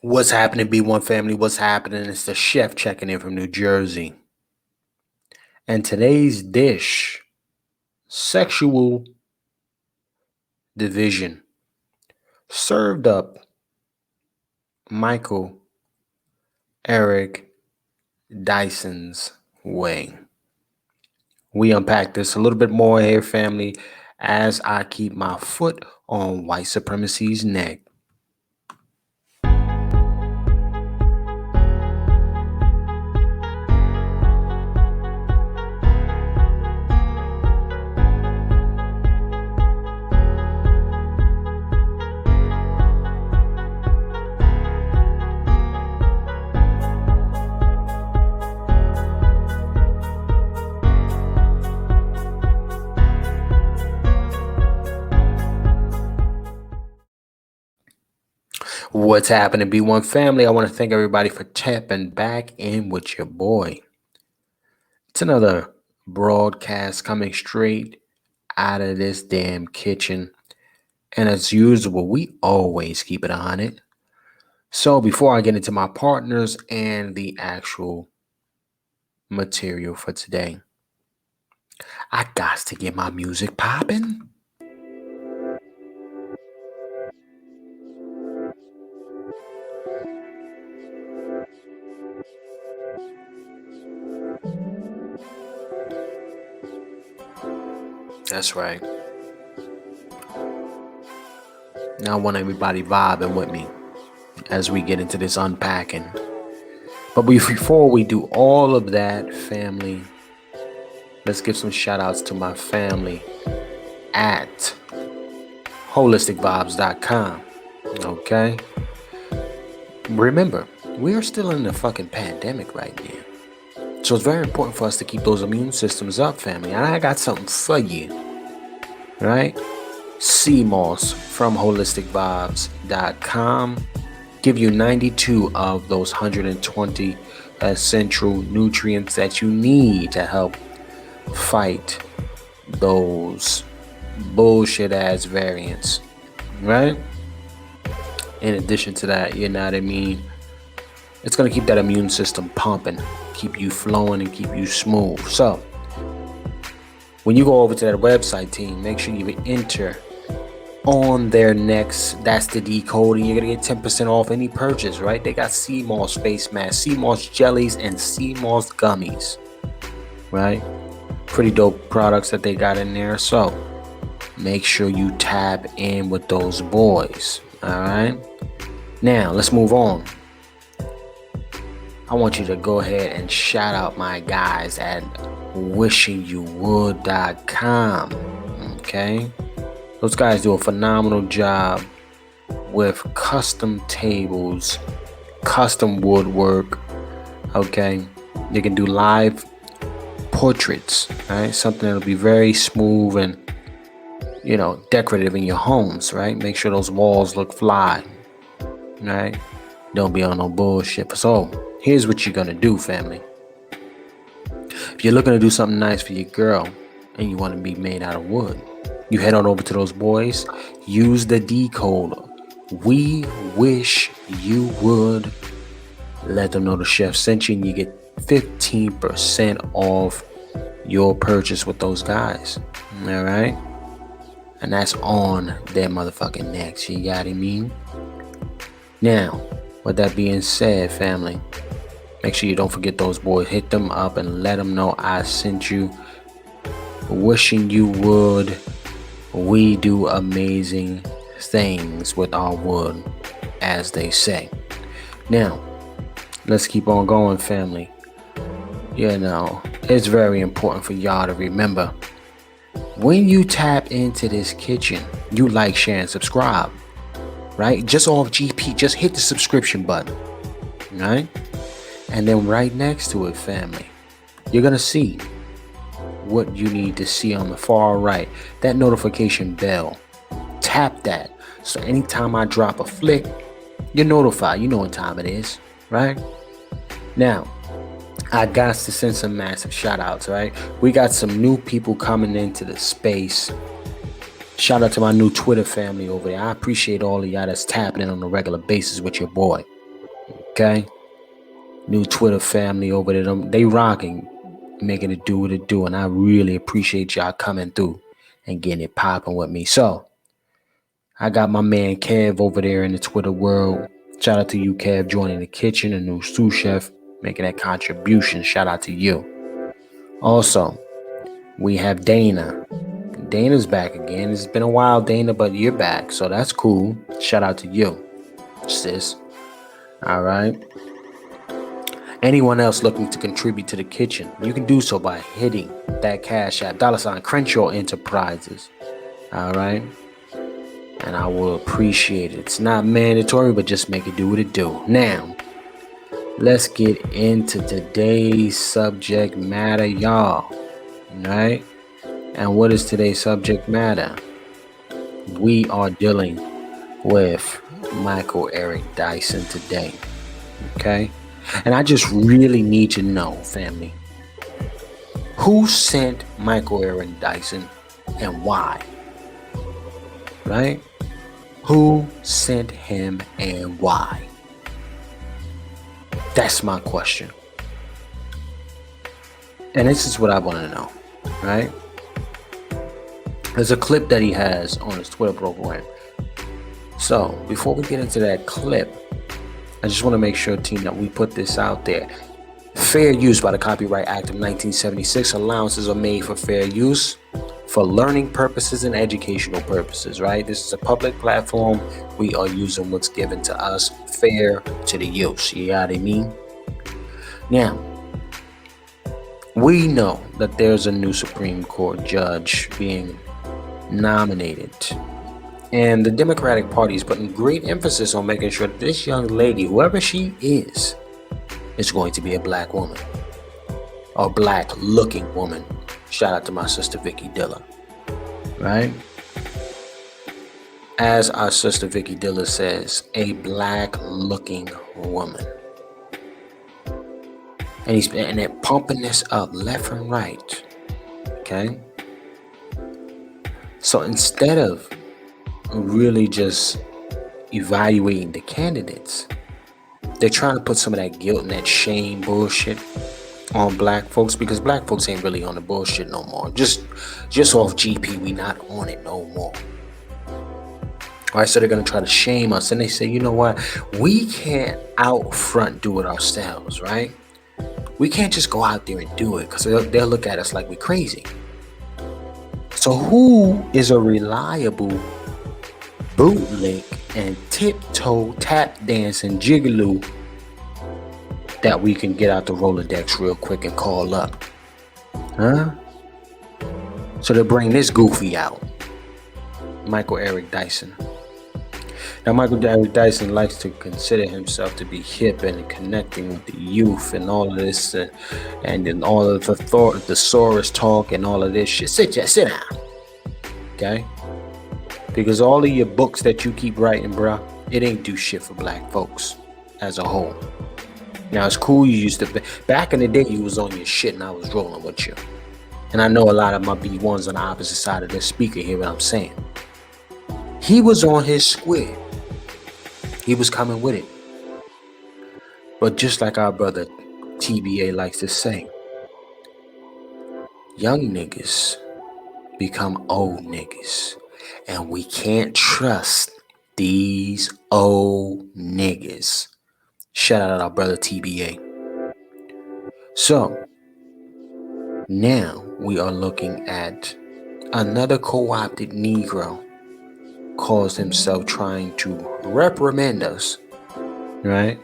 What's happening, B1 family? What's happening? It's the chef checking in from New Jersey. And today's dish, sexual division, served up Michael Eric Dyson's way. We unpack this a little bit more here, family, as I keep my foot on white supremacy's neck. What's happening, B1 family? I want to thank everybody for tapping back in with your boy. It's another broadcast coming straight out of this damn kitchen. And as usual, we always keep it 100. So before I get into my partners and the actual material for today, I got to get my music popping. That's right. Now I want everybody vibing with me as we get into this unpacking. But before we do all of that, family, let's give some shout outs to my family at holisticvibes.com. Okay? Remember, we are still in the fucking pandemic right now. So it's very important for us to keep those immune systems up, family. And I got something for you. Right? Sea moss from holisticvibes.com. Give you 92 of those 120 essential nutrients that you need to help fight those bullshit ass variants. Right? In addition to that, you know what I mean? It's going to keep that immune system pumping, keep you flowing and keep you smooth. So, when you go over to that website, team, make sure you enter on their next, that's the decode, and you're going to get 10% off any purchase, right? They got sea moss face masks, sea moss jellies, and sea moss gummies, right? Pretty dope products that they got in there. So, make sure you tap in with those boys, all right? Now, let's move on. I want you to go ahead and shout out my guys at wishingyouwould.com. Okay? Those guys do a phenomenal job with custom tables, custom woodwork. Okay? You can do live portraits, right? Something that'll be very smooth and, decorative in your homes, right? Make sure those walls look fly, right? Don't be on no bullshit. So, here's what you're going to do, family. If you're looking to do something nice for your girl and you want to be made out of wood, you head on over to those boys. Use the decode. We wish you would. Let them know the chef sent you and you get 15% off your purchase with those guys. All right? And that's on their motherfucking necks. You got what I mean? Now, with that being said, family, make sure you don't forget those boys. Hit them up and let them know I sent you. Wishing you would. We do amazing things with our wood, as they say. Now, let's keep on going, family. It's very important for y'all to remember, when you tap into this kitchen, you like, share, and subscribe. Right? Just off GP, just hit the subscription button. Right? And then right next to it, family, you're going to see what you need to see on the far right. That notification bell. Tap that. So anytime I drop a flick, you're notified. You know what time it is. Right? Now, I got to send some massive shout outs, right? We got some new people coming into the space. Shout out to my new Twitter family over there. I appreciate all of y'all that's tapping in on a regular basis with your boy. Okay, new Twitter family over there, they rocking, making it do what it do, and I really appreciate y'all coming through and getting it popping with me. So I got my man Kev over there in the Twitter world. Shout out to you, Kev, joining the kitchen, a new sous chef, making that contribution. Shout out to you. Also, we have Dana. Dana's back again. It's been a while, Dana, but you're back, so that's cool. Shout out to you, sis. All right. Anyone else looking to contribute to the kitchen, you can do so by hitting that cash app, $ Crenshaw Enterprises. All right. And I will appreciate it. It's not mandatory, but just make it do what it do. Now, let's get into today's subject matter, y'all. All right. And what is today's subject matter? We are dealing with Michael Eric Dyson today. Okay. And I just really need to know, family, who sent Michael Eric Dyson and why? Right? Who sent him and why? That's my question. And this is what I want to know, right? There's a clip that he has on his Twitter program. So before we get into that clip, I just want to make sure, team, that we put this out there. Fair use by the Copyright Act of 1976. Allowances are made for fair use for learning purposes and educational purposes, right? This is a public platform. We are using what's given to us fair to the use. You know what I mean? Now, we know that there's a new Supreme Court judge being nominated. And the Democratic Party is putting great emphasis on making sure that this young lady, whoever she is going to be a black woman. Or black-looking woman. Shout out to my sister Vicky Dilla. Right? As our sister Vicky Dilla says, a black-looking woman. And they're pumping this up left and right. Okay? So instead of really just evaluating the candidates, they're trying to put some of that guilt and that shame bullshit on black folks, because black folks ain't really on the bullshit no more. Just off GP, we not on it no more. All right, so they're gonna try to shame us, and they say, you know what, we can't out front do it ourselves, right? We can't just go out there and do it, because they'll look at us like we're crazy. So who is a reliable bootleg and tiptoe tap dancing jigaloo that we can get out the Rolodex real quick and call up? Huh? So they'll bring this goofy out, Michael Eric Dyson. Now, Michael Eric Dyson likes to consider himself to be hip and connecting with the youth and all of this, and then all of the thesaurus talk and all of this shit. Sit down, okay? Because all of your books that you keep writing, bro, it ain't do shit for black folks as a whole. Now, it's cool you used to, back in the day, you was on your shit and I was rolling with you. And I know a lot of my B1s on the opposite side of this speaker hear what I'm saying. He was on his square. He was coming with it. But just like our brother TBA likes to say, young niggas become old niggas. And we can't trust these old niggas. Shout out to our brother TBA. So, now we are looking at another co-opted Negro calls himself trying to reprimand us, right?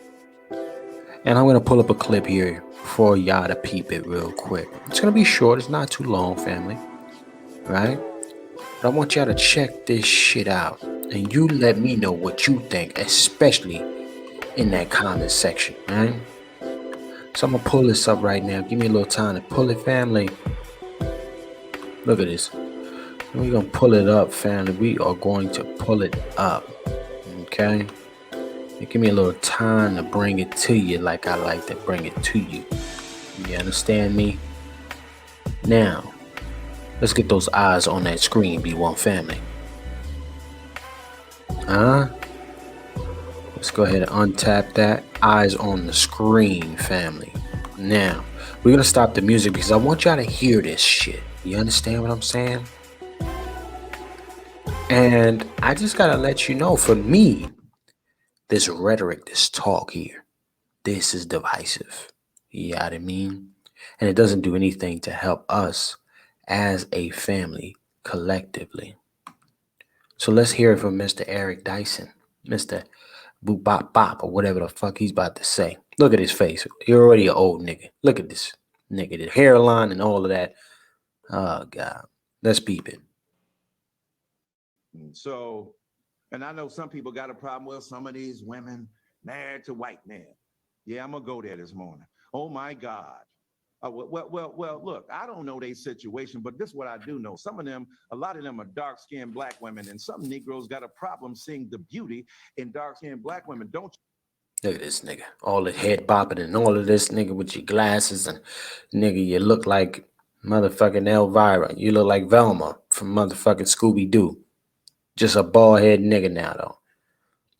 And I'm going to pull up a clip here for y'all to peep it real quick. It's going to be short. It's not too long, family, right? But I want y'all to check this shit out. And you let me know what you think, especially in that comment section, right? So I'm going to pull this up right now. Give me a little time to pull it, family. Look at this. We're going to pull it up, family. We are going to pull it up, okay? Give me a little time to bring it to you like I like to bring it to you. You understand me? Now, let's get those eyes on that screen, B1 family. Huh? Let's go ahead and untap that. Eyes on the screen, family. Now, we're gonna stop the music because I want y'all to hear this shit. You understand what I'm saying? And I just gotta let you know, for me, this rhetoric, this talk here, this is divisive. You know what I mean? And it doesn't do anything to help us as a family collectively. So let's hear it from Mr. Eric Dyson, Mr. Boop Bop Bop, or whatever the fuck he's about to say. Look at his face. You're already an old nigga. Look at this nigga, the hairline and all of that. Oh, God. Let's peep it. So, and I know some people got a problem with some of these women married to white men. Yeah, I'm gonna go there this morning. Oh my God. Well, look, I don't know their situation, but this is what I do know. Some of them, a lot of them are dark-skinned black women, and some Negroes got a problem seeing the beauty in dark-skinned black women, don't you? Look at this nigga. All the head bopping and all of this, nigga, with your glasses, and nigga, you look like motherfucking Elvira. You look like Velma from motherfucking Scooby-Doo. Just a bald head nigga now, though.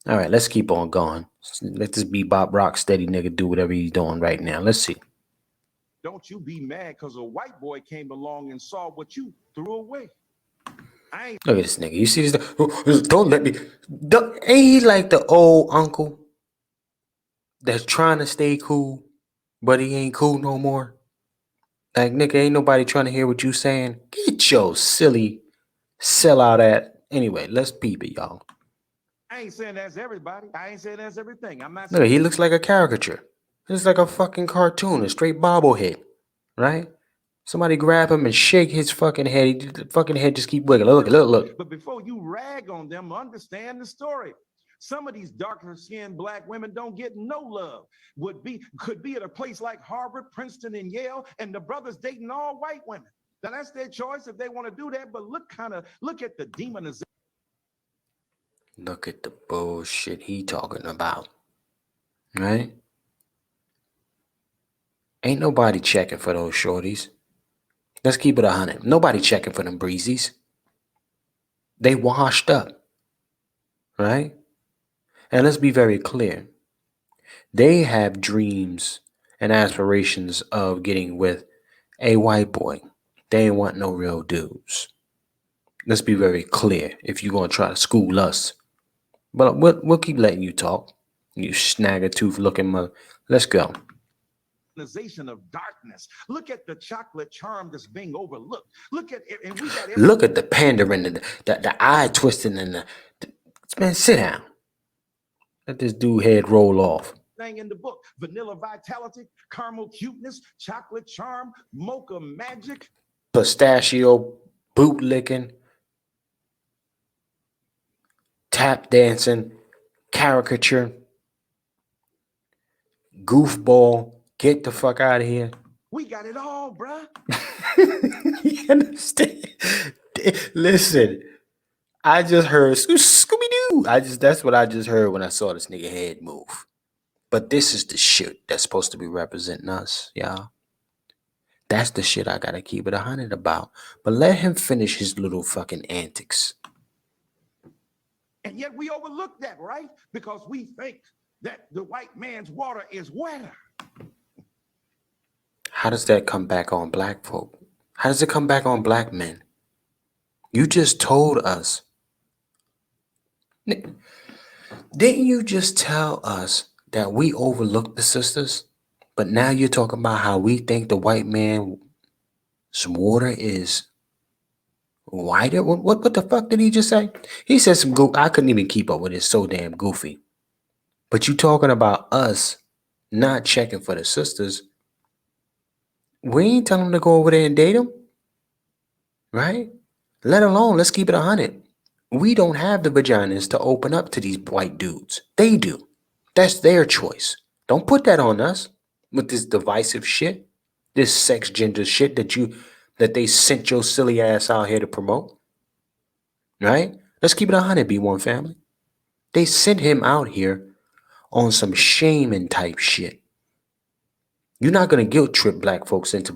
All right, let's keep on going. Let this bebop rock steady nigga do whatever he's doing right now. Let's see. Don't you be mad because a white boy came along and saw what you threw away. Look at this nigga. You see this? Don't let me. Ain't he like the old uncle that's trying to stay cool, but he ain't cool no more? Like, nigga, ain't nobody trying to hear what you saying. Get your silly sellout at. Anyway, let's peep it, y'all. I ain't saying that's everybody. I ain't saying that's everything. I'm not saying. Look, he looks like a caricature. It's like a fucking cartoon, a straight bobblehead, right? Somebody grab him and shake his fucking head. The fucking head just keep wiggling. Look. But before you rag on them, understand the story. Some of these darker skinned black women don't get no love. Could be at a place like Harvard, Princeton, and Yale, and the brothers dating all white women. Now that's their choice if they want to do that. But look at the demonization. Look at the bullshit he talking about, right? Ain't nobody checking for those shorties. Let's keep it 100. Nobody checking for them breezies. They washed up, right? And let's be very clear. They have dreams and aspirations of getting with a white boy. They ain't want no real dudes. Let's be very clear if you're going to try to school us. But we'll keep letting you talk. You snag-a-tooth looking mother. Let's go. Of darkness. Look at the chocolate charm that's being overlooked. Look at it, and we got look at the pandering and the eye twisting and the man, sit down. Let this dude head roll off. Thing in the book: vanilla vitality, caramel cuteness, chocolate charm, mocha magic, pistachio boot licking, tap dancing, caricature, goofball. Get the fuck out of here. We got it all, bruh. You understand? Listen, I just heard Scooby-Doo. That's what I just heard when I saw this nigga head move. But this is the shit that's supposed to be representing us, y'all. That's the shit I gotta keep it 100 about. But let him finish his little fucking antics. And yet we overlook that, right? Because we think that the white man's water is wetter. How does that come back on black folk? How does it come back on black men? You just told us. Didn't you just tell us that we overlooked the sisters? But now you're talking about how we think the white man's water is whiter? What the fuck did he just say? He said some I couldn't even keep up with it. It's so damn goofy. But you talking about us not checking for the sisters. We ain't telling them to go over there and date them. Right? Let alone, let's keep it 100. We don't have the vaginas to open up to these white dudes. They do. That's their choice. Don't put that on us with this divisive shit, this sex gender shit that they sent your silly ass out here to promote. Right? Let's keep it 100, B1 family. They sent him out here on some shaming type shit. You're not going to guilt trip black folks into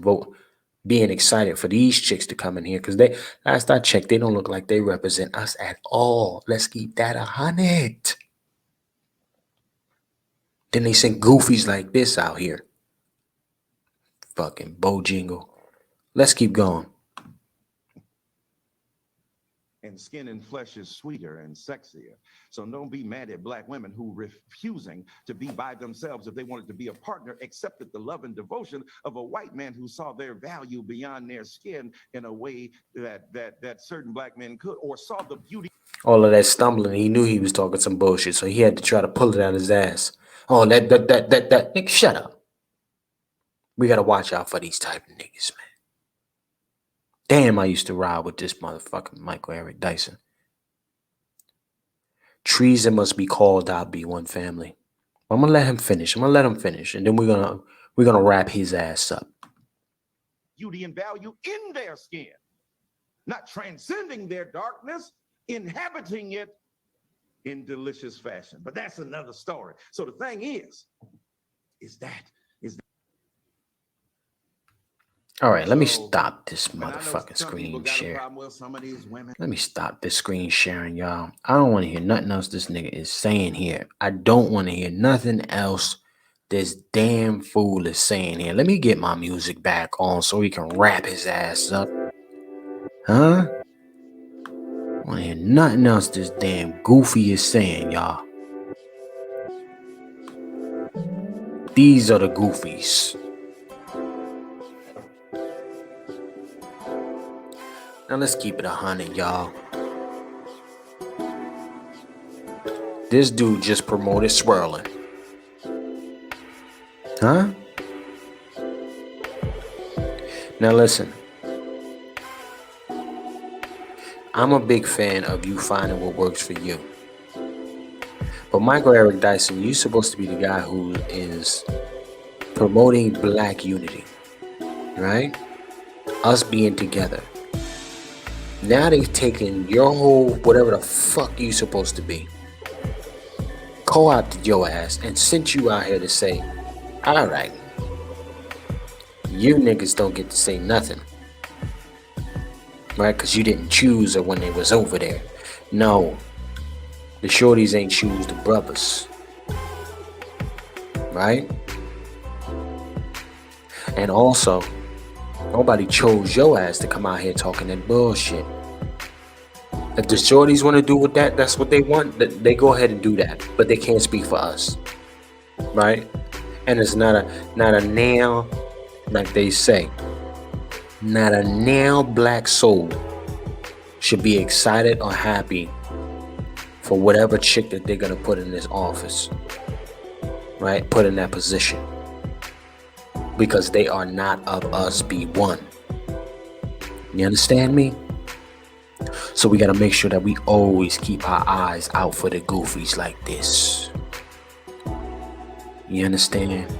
being excited for these chicks to come in here because last I checked, they don't look like they represent us at all. Let's keep that 100. Then they send goofies like this out here. Fucking Bojingle. Let's keep going. And skin and flesh is sweeter and sexier. So don't be mad at black women who refusing to be by themselves if they wanted to be a partner, accepted the love and devotion of a white man who saw their value beyond their skin in a way that certain black men could, or saw the beauty. All of that stumbling, he knew he was talking some bullshit, so he had to try to pull it out his ass. Oh, that nigga, shut up. We gotta watch out for these type of niggas, man. Damn, I used to ride with this motherfucking Michael Eric Dyson. Treason must be called out, B1 family. I'm gonna let him finish. And then we're gonna wrap his ass up. Beauty and value in their skin, not transcending their darkness, inhabiting it in delicious fashion. But that's another story. So the thing is that. All right, let me stop this motherfucking screen share. Let me stop this screen sharing, y'all. I don't want to hear nothing else this nigga is saying here. I don't want to hear nothing else this damn fool is saying here. Let me get my music back on so he can wrap his ass up. Huh? I want to hear nothing else this damn goofy is saying, y'all. These are the goofies. Now let's keep it 100, y'all. This dude just promoted swirling. Huh? Now listen. I'm a big fan of you finding what works for you. But Michael Eric Dyson, you're supposed to be the guy who is promoting black unity. Right? Us being together. Now they've taken your whole whatever the fuck you supposed to be, co-opted your ass and sent you out here to say, all right, you niggas don't get to say nothing, right? Because you didn't choose her when they was over there. No, the shorties ain't choose the brothers, right? And also, nobody chose your ass to come out here talking that bullshit. If the shorties want to do with that, that's what they want. They go ahead and do that, but they can't speak for us, right? And it's not a now, like they say, not a now black soul should be excited or happy for whatever chick that they're gonna put in this office, right? Put in that position, because they are not of us. B1. You understand me? So we got to make sure that we always keep our eyes out for the goofies like this. You understand?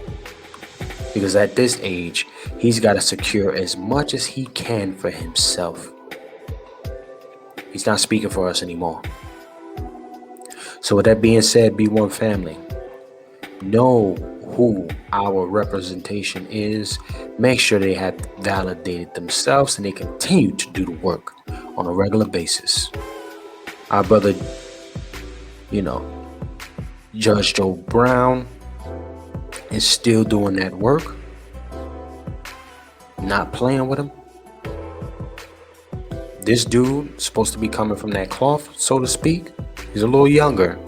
Because at this age, he's got to secure as much as he can for himself. He's not speaking for us anymore. So with that being said, B1 family, know who our representation is. Make sure they have validated themselves and they continue to do the work on a regular basis. Our brother, Judge Joe Brown is still doing that work. Not playing with him. This dude is supposed to be coming from that cloth, so to speak. He's a little younger,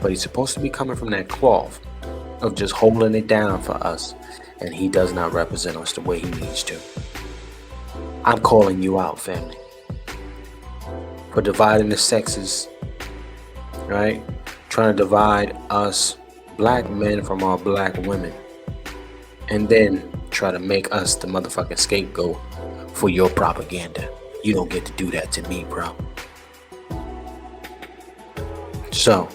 but he's supposed to be coming from that cloth of just holding it down for us, and he does not represent us the way he needs to. I'm calling you out, family, for dividing the sexes, right? Trying to divide us black men from our black women, and then try to make us the motherfucking scapegoat for your propaganda. You don't get to do that to me, bro. So,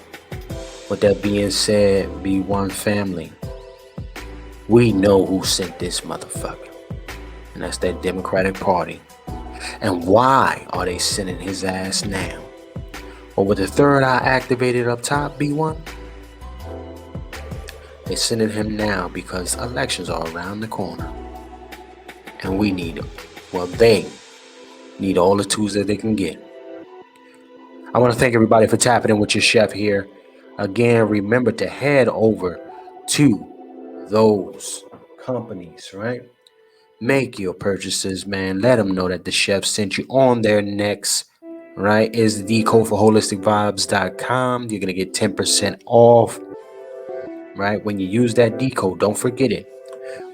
with that being said, B1 family, we know who sent this motherfucker, and that's that Democratic Party. And why are they sending his ass now? Well, with the third eye activated up top, B1, they're sending him now because elections are around the corner, and we need them. Well, they need all the tools that they can get. I want to thank everybody for tapping in with your chef here. Again, remember to head over to those companies, right? Make your purchases, man. Let them know that the chef sent you. On their next, right, is the code for holisticvibes.com. You're going to get 10% off, right? When you use that decode, don't forget it.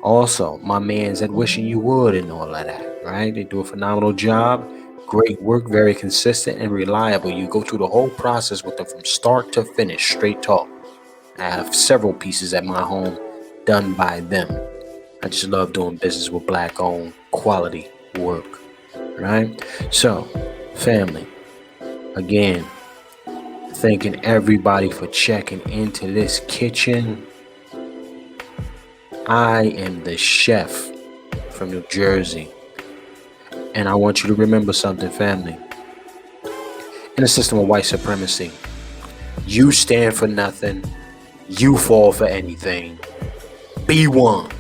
Also, my man's at Wishing You Would and all of that, right? They do a phenomenal job. Great work, very consistent and reliable. You go through the whole process with them from start to finish, straight talk. I have several pieces at my home done by them. I just love doing business with black owned quality work, right? So, family, again, thanking everybody for checking into this kitchen. I am the chef from New Jersey, and I want you to remember something, family. In a system of white supremacy, you stand for nothing, you fall for anything. Be one.